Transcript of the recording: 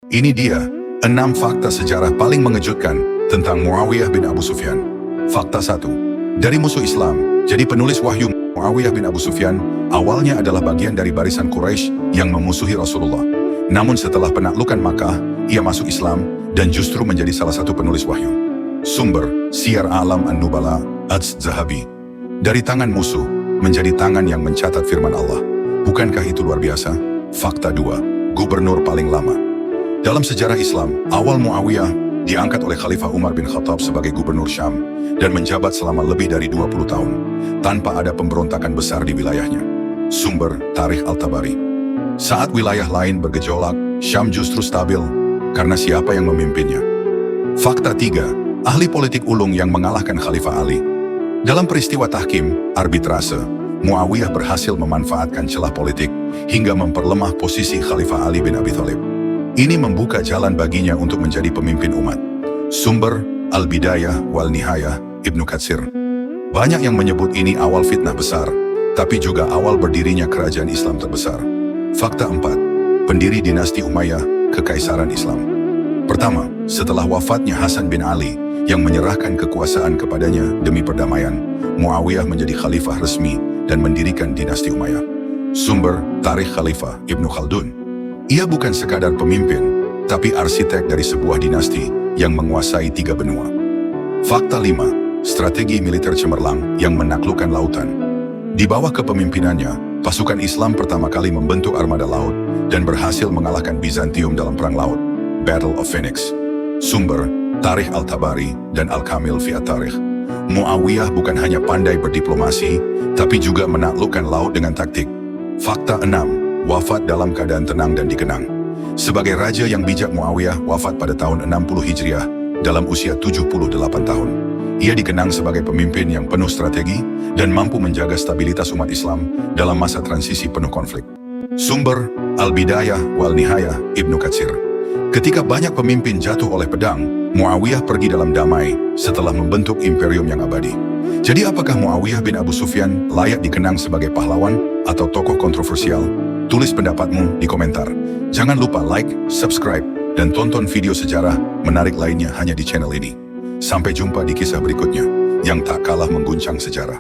Ini dia 6 fakta sejarah paling mengejutkan tentang Muawiyah bin Abu Sufyan. Fakta 1. Dari musuh Islam, jadi penulis wahyu Muawiyah bin Abu Sufyan awalnya adalah bagian dari barisan Quraisy yang memusuhi Rasulullah. Namun setelah penaklukan Makkah, ia masuk Islam dan justru menjadi salah satu penulis wahyu. Sumber, Siyar A'lam An-Nubala, Az-Zahabi. Dari tangan musuh, menjadi tangan yang mencatat firman Allah. Bukankah itu luar biasa? Fakta 2. Gubernur paling lama. Dalam sejarah Islam, awal Muawiyah diangkat oleh Khalifah Umar bin Khattab sebagai gubernur Syam dan menjabat selama lebih dari 20 tahun, tanpa ada pemberontakan besar di wilayahnya. Sumber, Tarikh Al-Tabari. Saat wilayah lain bergejolak, Syam justru stabil karena siapa yang memimpinnya. Fakta 3. Ahli politik ulung yang mengalahkan Khalifah Ali. Dalam peristiwa tahkim, arbitrase, Muawiyah berhasil memanfaatkan celah politik hingga memperlemah posisi Khalifah Ali bin Abi Thalib. Ini membuka jalan baginya untuk menjadi pemimpin umat. Sumber, Al-Bidayah wal Nihayah, Ibnu Katsir. Banyak yang menyebut ini awal fitnah besar, tapi juga awal berdirinya kerajaan Islam terbesar. Fakta 4. Pendiri dinasti Umayyah, Kekaisaran Islam. Pertama, setelah wafatnya Hasan bin Ali yang menyerahkan kekuasaan kepadanya demi perdamaian, Muawiyah menjadi khalifah resmi dan mendirikan dinasti Umayyah. Sumber, Tarikh Khalifah Ibnu Khaldun. Ia bukan sekadar pemimpin, tapi arsitek dari sebuah dinasti yang menguasai 3 benua. Fakta 5. Strategi militer cemerlang yang menaklukkan lautan. Di bawah kepemimpinannya, pasukan Islam pertama kali membentuk armada laut dan berhasil mengalahkan Bizantium dalam perang laut, Battle of Phoenix. Sumber, Tarikh Al-Tabari dan Al-Kamil fi At-Tarikh. Muawiyah bukan hanya pandai berdiplomasi, tapi juga menaklukkan laut dengan taktik. Fakta 6. Wafat dalam keadaan tenang dan dikenang. Sebagai raja yang bijak, Muawiyah wafat pada tahun 60 Hijriah dalam usia 78 tahun. Ia dikenang sebagai pemimpin yang penuh strategi dan mampu menjaga stabilitas umat Islam dalam masa transisi penuh konflik. Sumber, Al-Bidayah wal Nihayah, Ibnu Katsir. Ketika banyak pemimpin jatuh oleh pedang, Muawiyah pergi dalam damai setelah membentuk imperium yang abadi. Jadi apakah Muawiyah bin Abu Sufyan layak dikenang sebagai pahlawan atau tokoh kontroversial? Tulis pendapatmu di komentar. Jangan lupa like, subscribe, dan tonton video sejarah menarik lainnya hanya di channel ini. Sampai jumpa di kisah berikutnya yang tak kalah mengguncang sejarah.